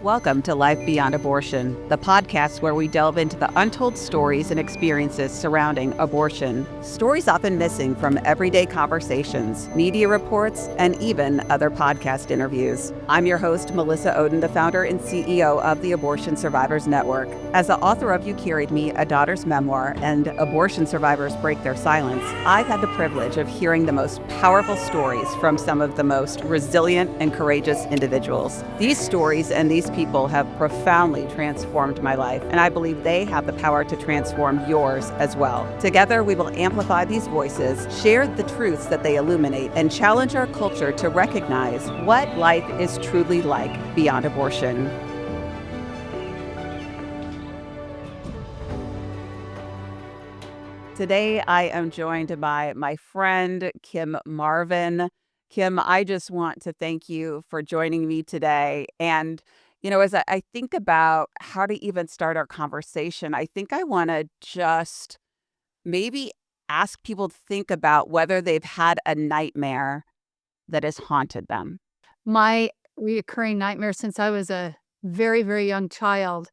Welcome to Life Beyond Abortion, the podcast where we delve into the untold stories and experiences surrounding abortion. Stories often missing from everyday conversations, media reports, and even other podcast interviews. I'm your host, Melissa Ohden, the founder and CEO of the Abortion Survivors Network. As the author of You Carried Me, A Daughter's Memoir, and Abortion Survivors Break Their Silence, I've had the privilege of hearing the most powerful stories from some of the most resilient and courageous individuals. These stories and these people have profoundly transformed my life, and I believe they have the power to transform yours as well. Together, we will amplify these voices, share the truths that they illuminate, and challenge our culture to recognize what life is truly like beyond abortion. Today, I am joined by my friend, Kim Marvin. Kim, I just want to thank you for joining me today. And, as I think about how to even start our conversation, I think I want to just maybe ask people to think about whether they've had a nightmare that has haunted them. My reoccurring nightmare since I was a very, very young child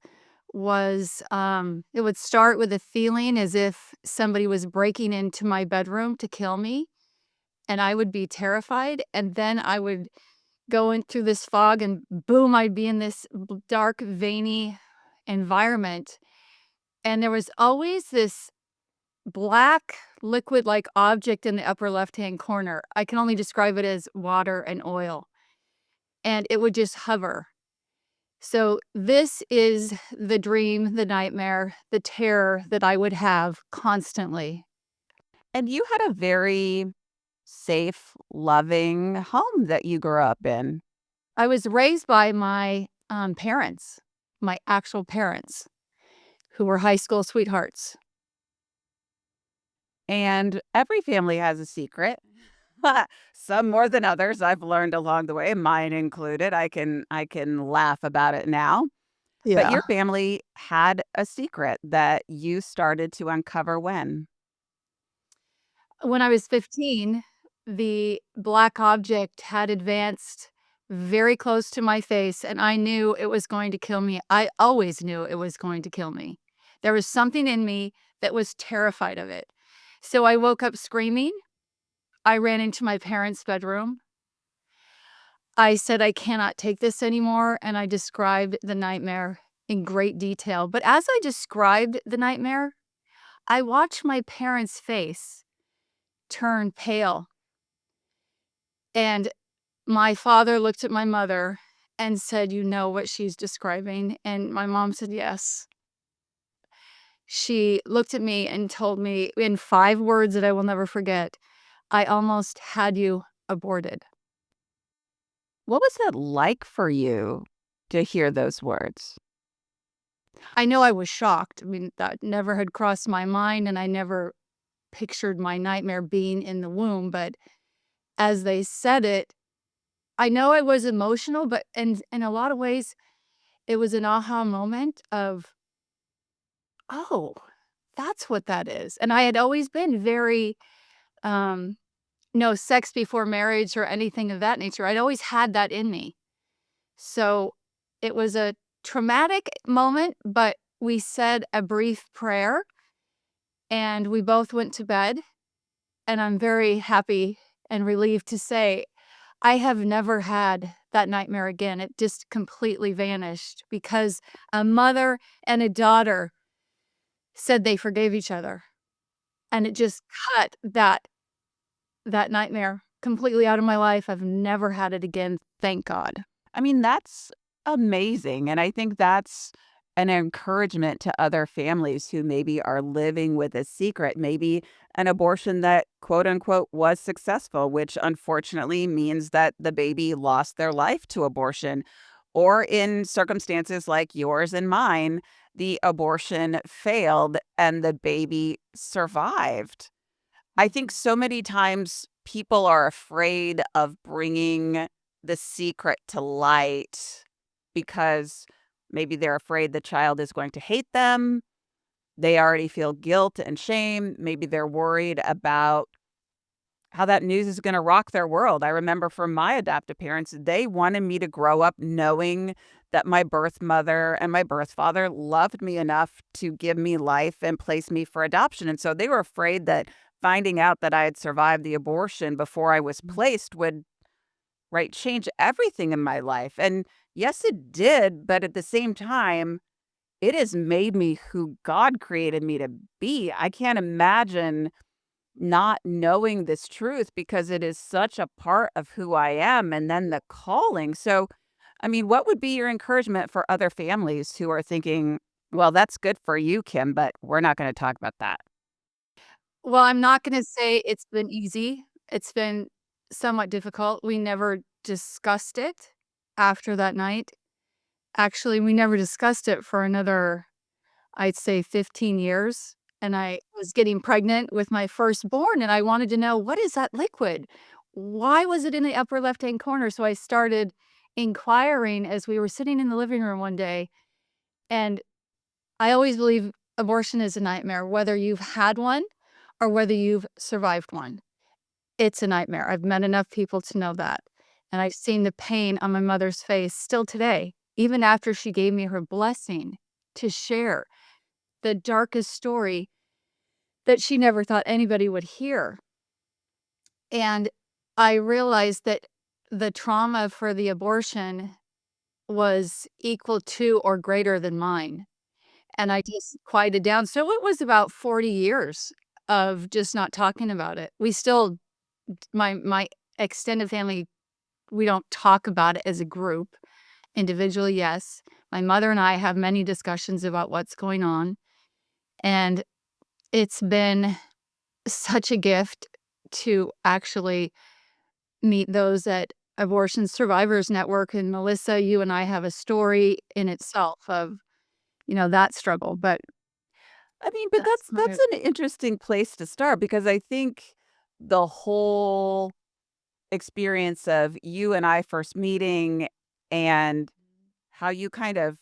was it would start with a feeling as if somebody was breaking into my bedroom to kill me, and I would be terrified. And then I would go in through this fog, and boom, I'd be in this dark, veiny environment. And there was always this black liquid like object in the upper left hand corner. I can only describe it as water and oil, and it would just hover. So this is the dream, the nightmare, the terror that I would have constantly. And you had a very safe, loving home that you grew up in. I was raised by my parents, my actual parents, who were high school sweethearts. And every family has a secret. Some more than others, I've learned along the way, mine included. I can laugh about it now. But Yeah. your family had a secret that you started to uncover when? When I was 15, the black object had advanced very close to my face, and I knew it was going to kill me. I always knew it was going to kill me. There was something in me that was terrified of it. So I woke up screaming. I ran into my parents' bedroom. I said, "I cannot take this anymore," and I described the nightmare in great detail. But as I described the nightmare, I watched my parents' face turn pale, and my father looked at my mother and said, "You know what she's describing?" And my mom said, "Yes." She looked at me and told me in 5 words that I will never forget, "I almost had you aborted." What was it like for you to hear those words? I know I was shocked. I mean, that never had crossed my mind, and I never pictured my nightmare being in the womb, but as they said it, I know I was emotional, but in a lot of ways, it was an aha moment of, "Oh, that's what that is." And I had always been very, um, no sex before marriage or anything of that nature. I'd always had that in me. So, it was a traumatic moment, but we said a brief prayer, and we both went to bed, and I'm very happy and relieved to say I have never had that nightmare again. It just completely vanished because a mother and a daughter said they forgave each other, and it just cut that nightmare completely out of my life. I've never had it again, thank God. I mean, that's amazing. And I think that's an encouragement to other families who maybe are living with a secret, maybe an abortion that quote unquote was successful, which unfortunately means that the baby lost their life to abortion. Or in circumstances like yours and mine, the abortion failed and the baby survived. I think so many times people are afraid of bringing the secret to light because maybe they're afraid the child is going to hate them. They already feel guilt and shame. Maybe they're worried about how that news is going to rock their world. I remember from my adoptive parents, they wanted me to grow up knowing that my birth mother and my birth father loved me enough to give me life and place me for adoption. And so they were afraid that finding out that I had survived the abortion before I was placed would, right, change everything in my life. And yes, it did. But at the same time, it has made me who God created me to be. I can't imagine not knowing this truth because it is such a part of who I am, and then the calling. So, I mean, what would be your encouragement for other families who are thinking, well, that's good for you, Kim, but we're not going to talk about that? Well, I'm not gonna say it's been easy. It's been somewhat difficult. We never discussed it after that night. Actually, we never discussed it for another, I'd say, 15 years, and I was getting pregnant with my firstborn, and I wanted to know, "What is that liquid? Why was it in the upper left-hand corner?" So I started inquiring as we were sitting in the living room one day, and I always believe abortion is a nightmare, whether you've had one or whether you've survived one. It's a nightmare. I've met enough people to know that, and I've seen the pain on my mother's face still today, even after she gave me her blessing to share the darkest story that she never thought anybody would hear. And I realized that the trauma for the abortion was equal to or greater than mine. And I just quieted down. So it was about 40 years of just not talking about it. We still, my extended family, we don't talk about it as a group. Individually, yes. My mother and I have many discussions about what's going on. And it's been such a gift to actually meet those at Abortion Survivors Network, and Melissa, you and I have a story in itself of, that struggle, but I mean, but that's that's my an interesting place to start because I think the whole experience of you and I first meeting and how you kind of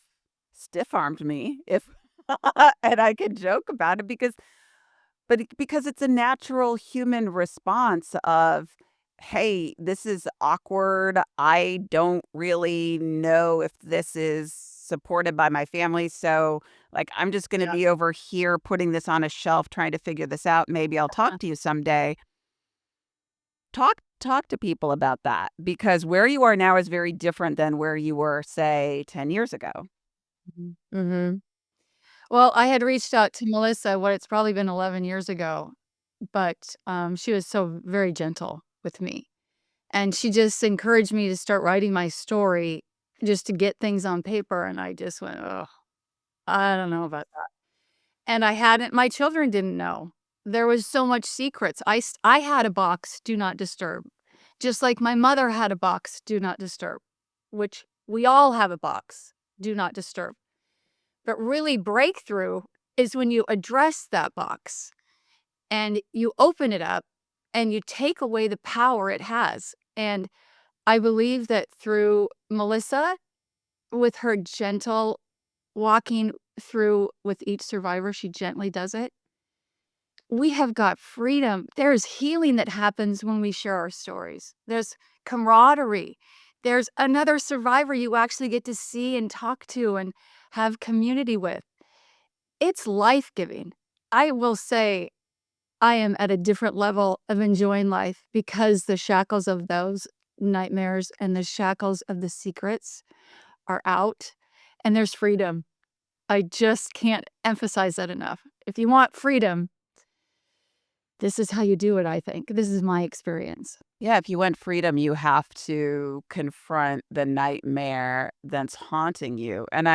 stiff-armed me, if and I can joke about it because it's a natural human response of, "Hey, this is awkward. I don't really know if this is supported by my family, so, like, I'm just gonna Yeah. be over here putting this on a shelf trying to figure this out. Maybe I'll talk to you someday." Talk to people about that because where you are now is very different than where you were, say, 10 years ago. Mhm. Well, I had reached out to Melissa, it's probably been 11 years ago, but, she was so very gentle with me, and she just encouraged me to start writing my story just to get things on paper, and I just went, "Oh, I don't know about that." And I hadn't my children didn't know. There was so much secrets. I had a box, "Do Not Disturb," just like my mother had a box, "Do Not Disturb," which we all have a box, "Do Not Disturb." But really breakthrough is when you address that box and you open it up and you take away the power it has. And I believe that through Melissa, with her gentle walking through with each survivor, she gently does it. We have got freedom. There's healing that happens when we share our stories. There's camaraderie. There's another survivor you actually get to see and talk to and have community with. It's life-giving. I will say I am at a different level of enjoying life because the shackles of those nightmares and the shackles of the secrets are out, and there's freedom. I just can't emphasize that enough. If you want freedom, this is how you do it, I think. This is my experience. Yeah, if you want freedom, you have to confront the nightmare that's haunting you, and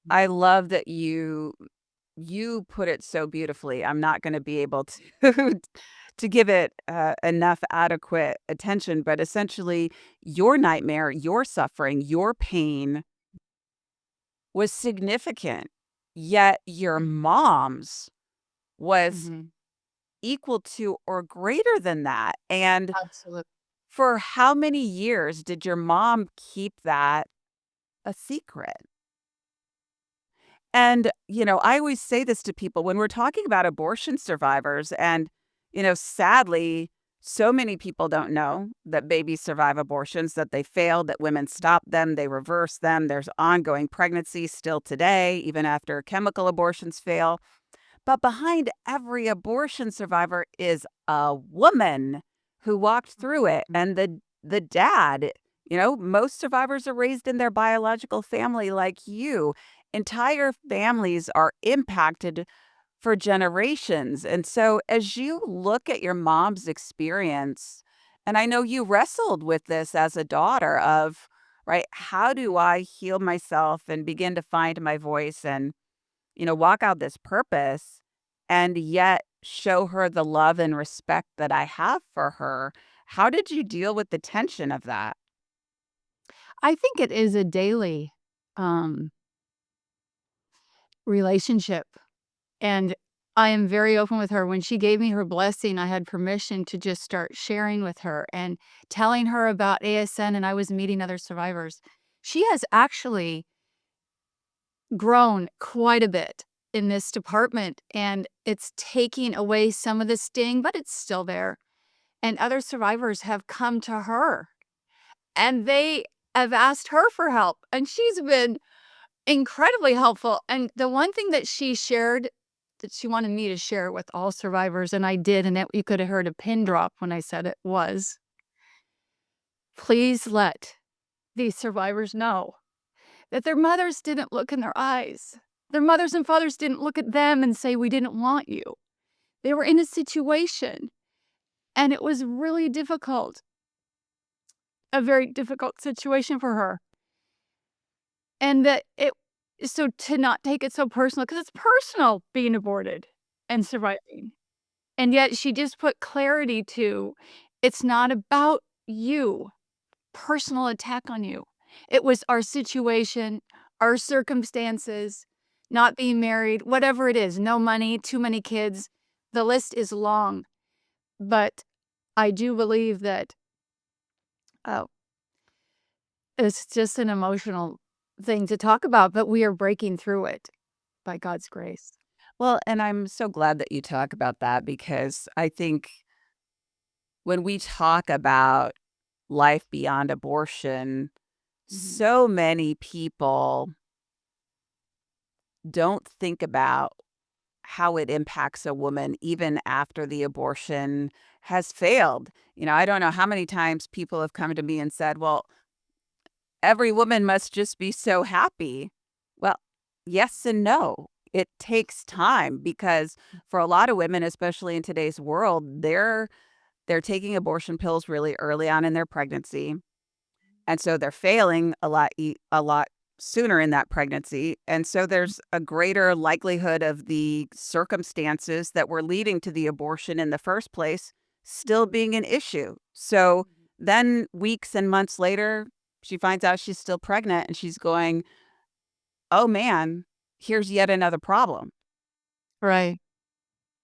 I love that you put it so beautifully. I'm not gonna be able to to give it, enough adequate attention, but essentially, your nightmare, your suffering, your pain was significant, yet your mom's was Mhm. equal to or greater than that, and Absolutely. for how many years did your mom keep that a secret? And, I always say this to people when we're talking about abortion survivors, and, sadly, So many people don't know that babies survive abortions, that they fail, that women stop them, they reverse them. There's ongoing pregnancy still today, even after chemical abortions fail. But behind every abortion survivor is a woman who walked through it. And the dad, most survivors are raised in their biological family like you. Entire families are impacted for generations. And so as you look at your mom's experience, and I know you wrestled with this as a daughter of, right, how do I heal myself and begin to find my voice and, walk out this purpose and yet show her the love and respect that I have for her? How did you deal with the tension of that? I think it is a daily, um, relationship, and I am very open with her. When she gave me her blessing, I had permission to just start sharing with her and telling her about ASN, and I was meeting other survivors. She has actually grown quite a bit in this department, and it's taking away some of the sting, but it's still there. And other survivors have come to her, and they have asked her for help, and she's been incredibly helpful. And the one thing that she shared that she wanted me to share with all survivors, and I did, and you could have heard a pin drop when I said it, was, please let these survivors know that their mothers didn't look in their eyes. Their mothers and fathers didn't look at them and say, "We didn't want you." They were in a situation, and it was really difficult, a very difficult situation for her. And that it so to not take it so personal, because it's personal being aborted and surviving. And yet she just put clarity to, it's not about you, personal attack on you. It was our situation, our circumstances, not being married, whatever it is, no money, too many kids. The list is long. But I do believe that, oh, it's just an emotional thing to talk about, but we are breaking through it by God's grace. Well, and I'm so glad that you talk about that because I think when we talk about life beyond abortion, Mhm. so many people don't think about how it impacts a woman even after the abortion has failed. I don't know how many times people have come to me and said, well, every woman must just be so happy. Well, yes and no. It takes time because for a lot of women, especially in today's world, they're taking abortion pills really early on in their pregnancy. And so they're failing a lot sooner in that pregnancy. And so there's a greater likelihood of the circumstances that were leading to the abortion in the first place still being an issue. So then weeks and months later, she finds out she's still pregnant and she's going, "Oh man, here's yet another problem." Right.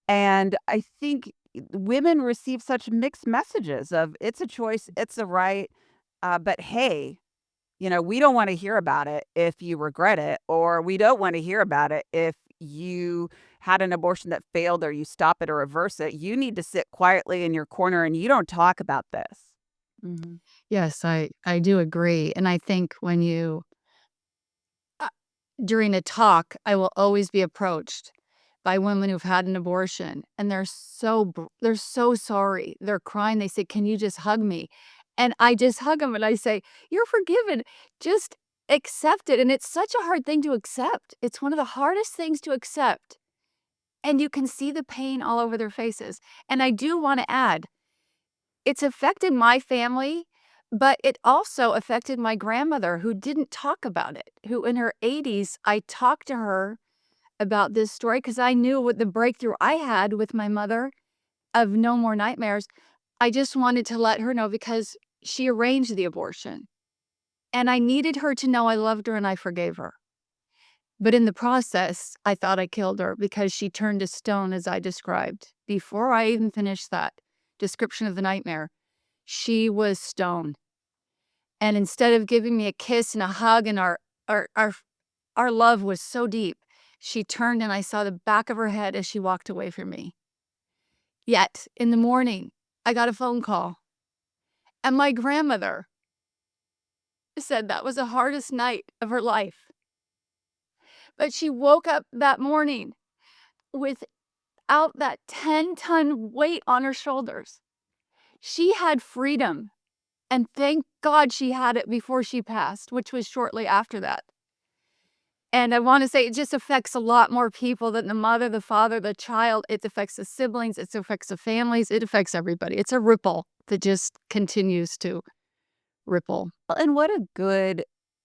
And I think women receive such mixed messages of it's a choice, it's a right, but hey, we don't want to hear about it if you regret it, or we don't want to hear about it if you had an abortion that failed or you stop it or reverse it. You need to sit quietly in your corner and you don't talk about this. Mhm. Yes, I do agree, and I think when you uh, during a talk, I will always be approached by women who've had an abortion, and they're so sorry. They're crying. They say, "Can you just hug me?" And I just hug them and I say, "You're forgiven. Just accept it." And it's such a hard thing to accept. It's one of the hardest things to accept, and you can see the pain all over their faces. And I do wanna add, it's affected my family, but it also affected my grandmother who didn't talk about it, who in her 80s, I talked to her about this story because I knew what the breakthrough I had with my mother of no more nightmares. I just wanted to let her know because she arranged the abortion, and I needed her to know I loved her and I forgave her. But in the process, I thought I killed her because she turned to stone as I described. Before I even finished that description of the nightmare, she was stone. And instead of giving me a kiss and a hug and our our our love was so deep, she turned and I saw the back of her head as she walked away from me. Yet, in the morning, I got a phone call. And my grandmother said that was the hardest night of her life. But she woke up that morning without that 10-ton weight on her shoulders. She had freedom. And thank God she had it before she passed, which was shortly after that. And I wanna say it just affects a lot more people than the mother, the father, the child. It affects the siblings, it affects the families, it affects everybody. It's a ripple that just continues to ripple. And what a good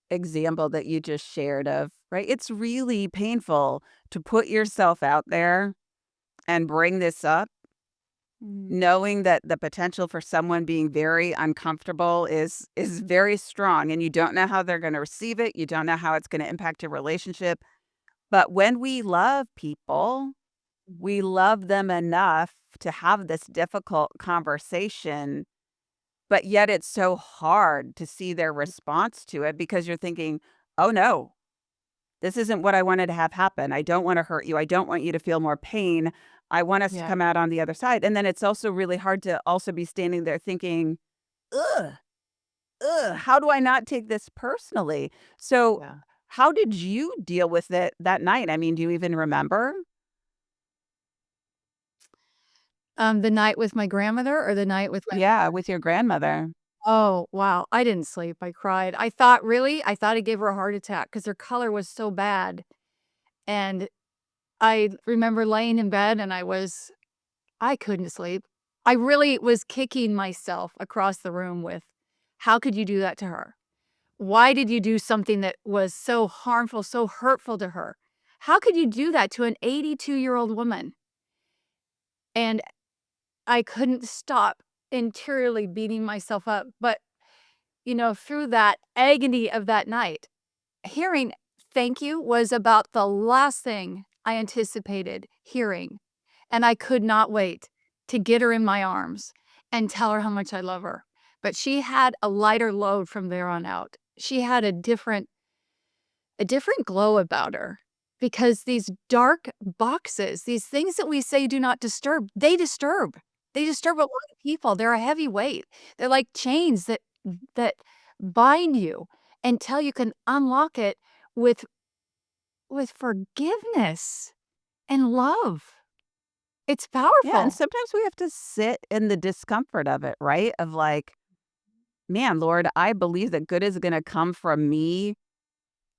example that you just shared of, right? It's really painful to put yourself out there and bring this up, knowing that the potential for someone being very uncomfortable is very strong, and you don't know how they're going to receive it. You don't know how it's going to impact your relationship. But when we love people, we love them enough to have this difficult conversation, but yet it's so hard to see their response to it because you're thinking, "Oh no, this isn't what I wanted to have happen. I don't want to hurt you. I don't want you to feel more pain. I want us to Yeah. come out on the other side." And then it's also really hard to also be standing there thinking, "Ugh, ugh, how do I not take this personally?" So, Yeah. how did you deal with it that night? I mean, do you even remember? The night with my grandmother or the night with my Yeah, with your grandmother. Oh, wow, I didn't sleep, I cried. I thought I'd give her a heart attack because her color was so bad, and I remember laying in bed and I couldn't sleep. I really was kicking myself across the room with, "How could you do that to her? Why did you do something that was so harmful, so hurtful to her? How could you do that to an 82-year-old woman?" And I couldn't stop interiorly beating myself up, but, through that agony of that night, hearing "thank you" was about the last thing I anticipated hearing, and I could not wait to get her in my arms and tell her how much I love her. But she had a lighter load from there on out. She had a different glow about her because these dark boxes, these things that we say do not disturb, they disturb. They disturb a lot of people. They're a heavy weight. They're like chains that bind you until you can unlock it with forgiveness and love. It's Yeah, and powerful. sometimes we have to sit in the discomfort of it, right? Of like, "Man, Lord, I believe that good is gonna come from me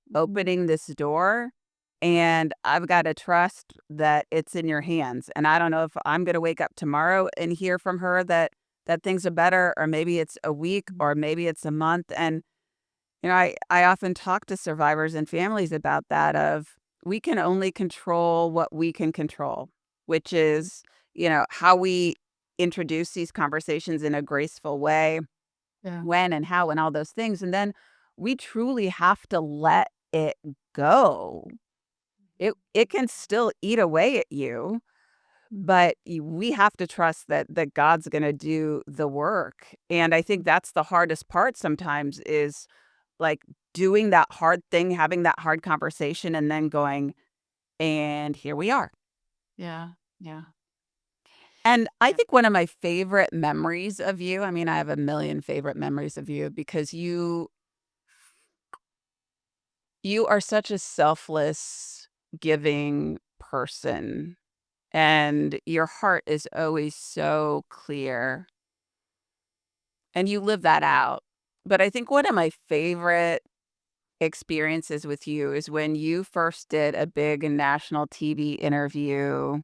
Mhm. opening this door, and I've gotta trust that it's in your hands." And I don't know if I'm gonna wake up tomorrow and hear from her that things are better, or maybe it's a week, or maybe it's a month. And, I often talk to survivors and families about that of, we can only control what we can control, which is, how we introduce these conversations in a graceful way, Yeah. when and how and all those things, and then we truly have to let it go. It can still eat away at you, but we have to trust that God's going to do the work. And I think that's the hardest part sometimes, is like doing that hard thing, having that hard conversation, and then going, and here we are. Yeah. Yeah. And I Yeah. think one of my favorite memories of you, I mean, I have a million favorite memories of you, because you are such a selfless, giving person, and your heart is always so clear, and you live that out. But I think one of my favorite experiences with you is when you first did a big national TV interview.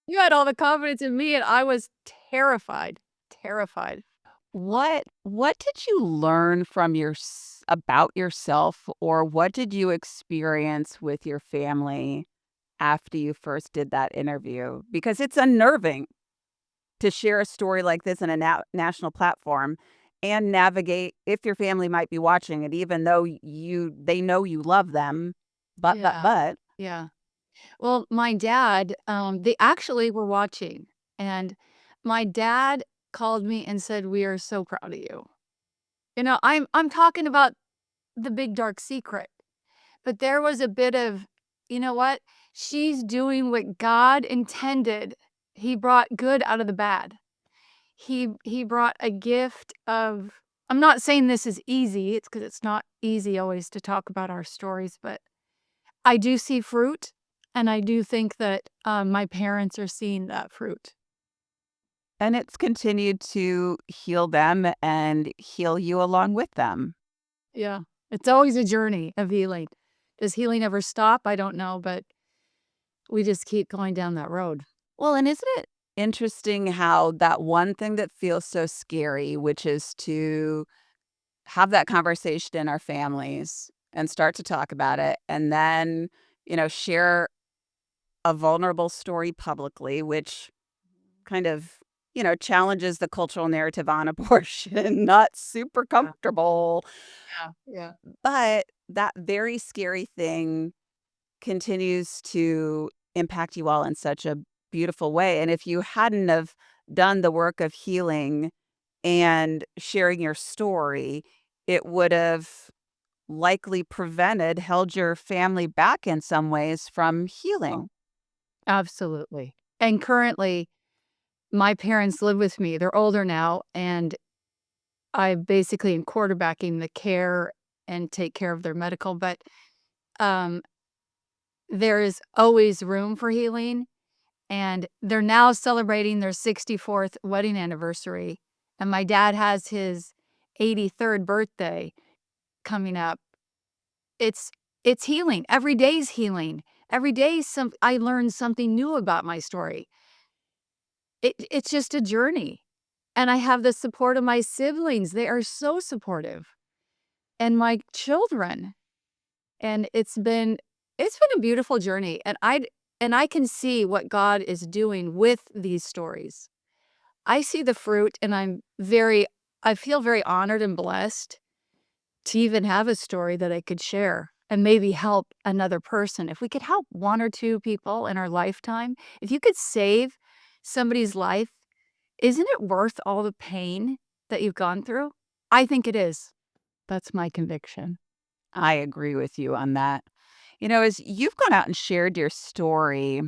You had all the confidence in me, and I was terrified, terrified. What did you learn from about yourself, or what did you experience with your family after you first did that interview? Because it's unnerving to share a story like this in a national platform and navigate if your family might be watching it, even though they know you love them. But, but, Yeah. but, Yeah. Well, my dad, they actually were watching, and my dad called me and said, "We are so proud of you." I'm talking about the big dark secret, but there was a bit of, you know what? She's doing what God intended. He brought good out of the bad. he brought a gift of, I'm not saying this is easy, it's because it's not easy always to talk about our stories, but I do see fruit, and I do think that, my parents are seeing that fruit. And it's continued to heal them and heal you along with them. Yeah. It's always a journey of healing. Does healing ever stop? I don't know, but we just keep going down that road. Well, and isn't it interesting how that one thing that feels so scary, which is to have that conversation in our families and start to talk about it, and then, share a vulnerable story publicly, which kind of, challenges the cultural narrative on abortion, not super Yeah. comfortable. Yeah. Yeah. But that very scary thing continues to impact you all in such a beautiful way. And if you hadn't have done the work of healing and sharing your story, it would have likely held your family back in some ways from Oh, healing. absolutely. And currently, my parents live with me. They're older now, and I basically am quarterbacking the care and take care of their medical, but, um, there is always room for healing, and they're now celebrating their 64th wedding anniversary, and my dad has his 83rd birthday coming up. It's it's healing. Every day's healing. Every day I learn something new about my story. It's just a journey, and I have the support of my siblings. They are so supportive, and my children, and it's been a beautiful journey, and I can see what God is doing with these stories. I see the fruit, and I feel very honored and blessed to even have a story that I could share and maybe help another person. If we could help 1 or 2 people in our lifetime, if you could save somebody's life, isn't it worth all the pain that you've gone through? I think it is. That's my conviction. I agree with you on that. As you've gone out and shared your story,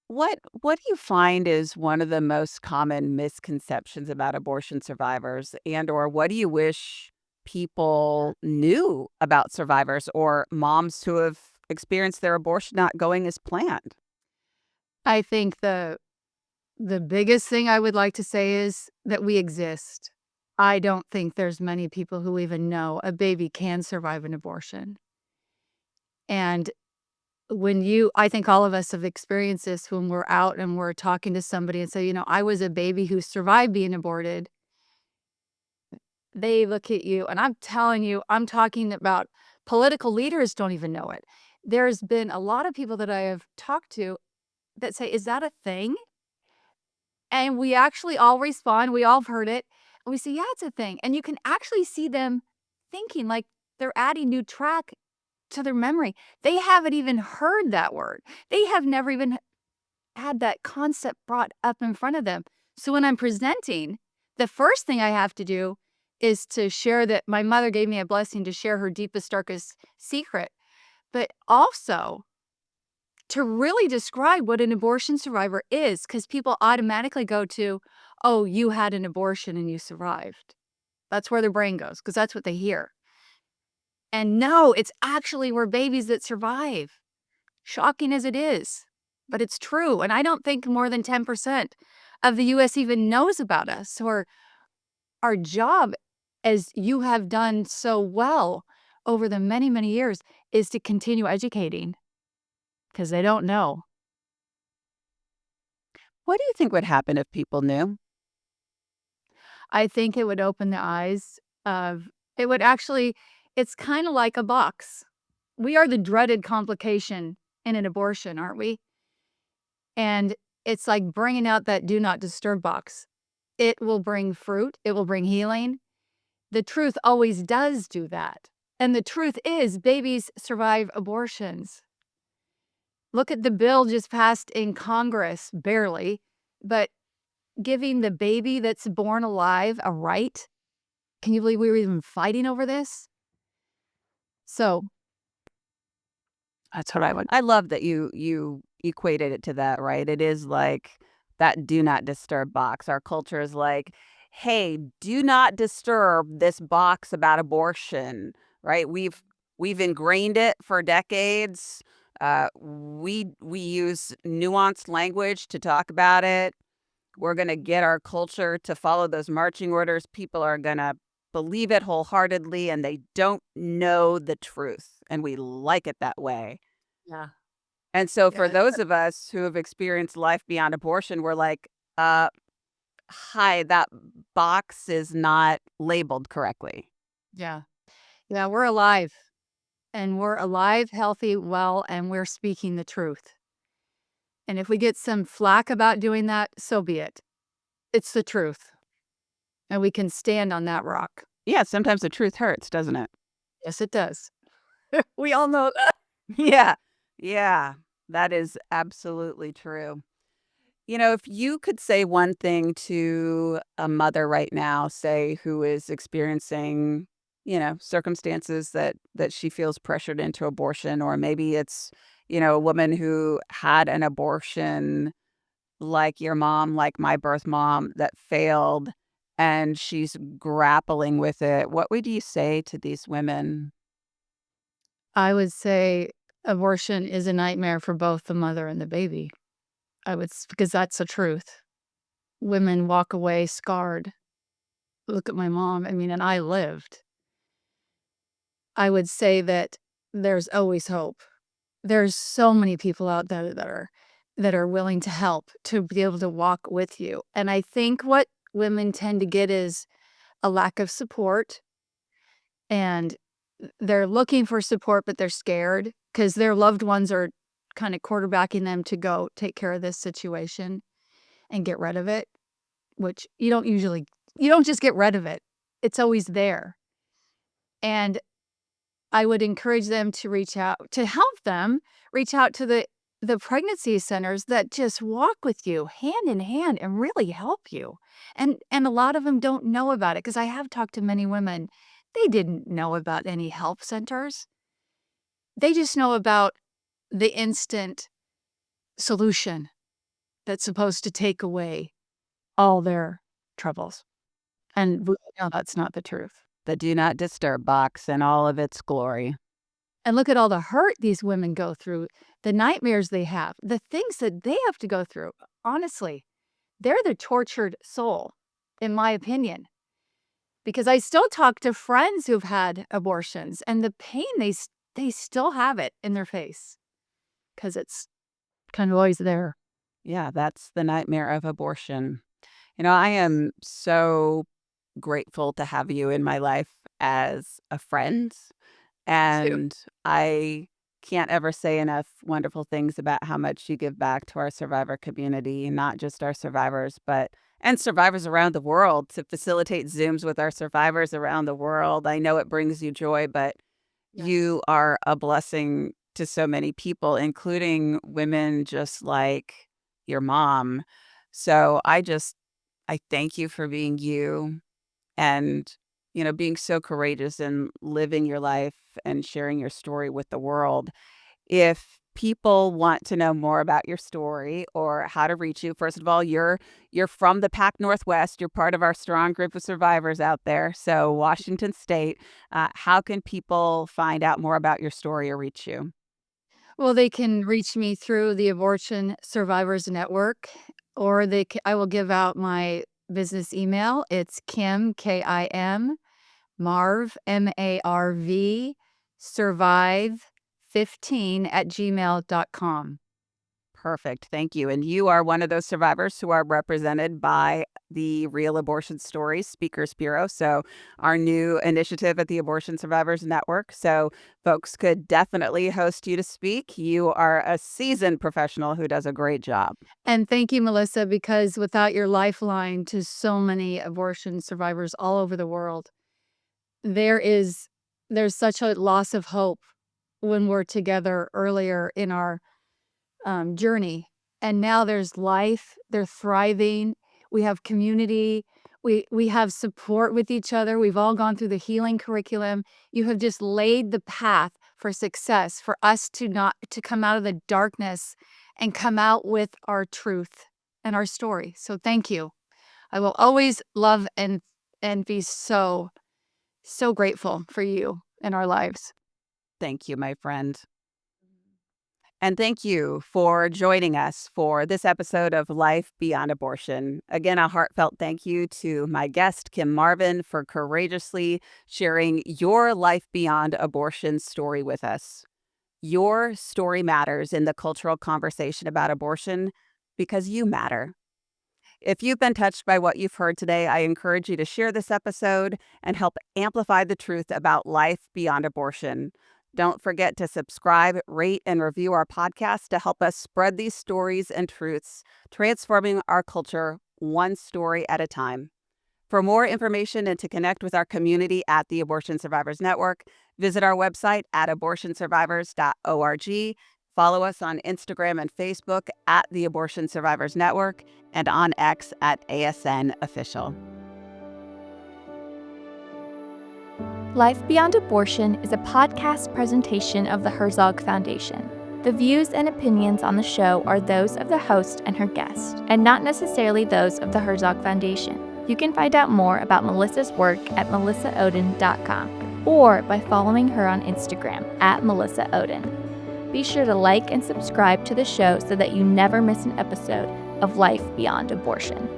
what do you find is one of the most common misconceptions about abortion survivors, and or what do you wish people knew about survivors or moms who have experienced their abortion not going as planned? I think the biggest thing I would like to say is that we exist. I don't think there's many people who even know a baby can survive an abortion. And I think all of us have experienced this when we're out and we're talking to somebody and say, I was a baby who survived being aborted. They look at you, and I'm telling you, I'm talking about political leaders don't even know it. There's been a lot of people that I have talked to that say, "Is that a thing?" And we actually all respond, we all have heard it, and we say, "Yeah, it's a thing." And you can actually see them thinking like they're adding new track to their memory. They haven't even heard that word. They have never even had that concept brought up in front of them. So when I'm presenting, the first thing I have to do is to share that my mother gave me a blessing to share her deepest, darkest secret, but also to really describe what an abortion survivor is, because people automatically go to, oh, you had an abortion and you survived. That's where their brain goes, because that's what they hear. And no, it's actually we're babies that survive. Shocking as it is, but it's true, and I don't think more than 10% of the US even knows about us, so our job, as you have done so well over the many, many years, is to continue educating because they don't know. What do you think would happen if people knew? I think it would open the eyes of it would actually it's kinda like a box. We are the dreaded complication in an abortion, aren't we? And it's like bringing out that do not disturb box. It will bring fruit, it will bring healing. The truth always does do that. And the truth is, babies survive abortions. Look at the bill just passed in Congress, barely, but giving the baby that's born alive a right. Can you believe we were even fighting over this? So, That's what I love that you equated it to that, right? It is like that do not disturb box. Our culture is like, hey, do not disturb this box about abortion, right? We've ingrained it for decades. We use nuanced language to talk about it. We're going to get our culture to follow those marching orders. People are going to believe it wholeheartedly, and they don't know the truth. And we like it that way. Yeah. And so for Yeah. those of us who have experienced life beyond abortion, we're like, hi, that box is not labeled correctly. Yeah. Yeah. We're alive, and we're alive, healthy, well, and we're speaking the truth. And if we get some flack about doing that, so be it. It's the truth, and we can stand on that rock. Yeah, sometimes the truth hurts, doesn't it? Yes, it does. We all know that. Yeah. Yeah. That is absolutely true. If you could say one thing to a mother right now, say who is experiencing, circumstances that she feels pressured into abortion, or maybe it's, a woman who had an abortion like your mom, like my birth mom that failed, and she's grappling with it. What would you say to these women? I would say abortion is a nightmare for both the mother and the baby. Because that's the truth. Women walk away scarred. Look at my mom. I mean, and I lived. I would say that there's always hope. There's so many people out there that are willing to help, to be able to walk with you. And I think what women tend to get is a lack of support, and they're looking for support, but they're scared because their loved ones are kind of quarterbacking them to go take care of this situation and get rid of it, which you don't just get rid of it. It's always there. And I would encourage them to reach out to help them reach out to the pregnancy centers that just walk with you hand in hand and really help you. And a lot of them don't know about it, because I have talked to many women. They didn't know about any help centers. They just know about the instant solution that's supposed to take away all their troubles. And we know that's not the truth. The do not disturb box in all of its glory. And look at all the hurt these women go through, the nightmares they have, the things that they have to go through. Honestly, they're the tortured soul, in my opinion, because I still talk to friends who've had abortions, and the pain, they still have it in their face because it's kind of always there. Yeah, that's the nightmare of abortion. I am so grateful to have you in my life as a friend. Too. And I can't ever say enough wonderful things about how much you give back to our survivor community, not just our survivors, and survivors around the world, to facilitate Zooms with our survivors around the world. I know it brings you joy, but Yes. you are a blessing to so many people, including women just like your mom. So I thank you for being you, and being so courageous and living your life and sharing your story with the world. If people want to know more about your story or how to reach you, first of all, you're from the Pac Northwest. You're part of our strong group of survivors out there. So Washington State, how can people find out more about your story or reach you? Well, they can reach me through the Abortion Survivors Network, or I will give out my business email. It's Kim, Kim, Marv, Marv, survive15 at gmail.com. Perfect. Thank you. And you are one of those survivors who are represented by the Real Abortion Stories Speakers Bureau. So, our new initiative at the Abortion Survivors Network. So, folks could definitely host you to speak. You are a seasoned professional who does a great job. And thank you, Melissa, because without your lifeline to so many abortion survivors all over the world, there is there's such a loss of hope when we're together earlier in our journey. And now there's life, they're thriving. We have community. We have support with each other. We've all gone through the healing curriculum. You have just laid the path for success, for us to come out of the darkness and come out with our truth. and our story. So thank you. I will always love and be so grateful for you in our lives. Thank you, my friend. And thank you for joining us for this episode of Life Beyond Abortion. Again, a heartfelt thank you to my guest, Kim Marvin, for courageously sharing your life beyond abortion story with us. Your story matters in the cultural conversation about abortion because you matter. If you've been touched by what you've heard today, I encourage you to share this episode and help amplify the truth about life beyond abortion. Don't forget to subscribe, rate, and review our podcast to help us spread these stories and truths, transforming our culture one story at a time. For more information and to connect with our community at the Abortion Survivors Network, visit our website at abortionsurvivors.org. Follow us on Instagram and Facebook at the Abortion Survivors Network and on X at ASN Official. Life Beyond Abortion is a podcast presentation of the Herzog Foundation. The views and opinions on the show are those of the host and her guest, and not necessarily those of the Herzog Foundation. You can find out more about Melissa's work at melissaohden.com or by following her on Instagram at Melissa Ohden. Be sure to like and subscribe to the show so that you never miss an episode of Life Beyond Abortion.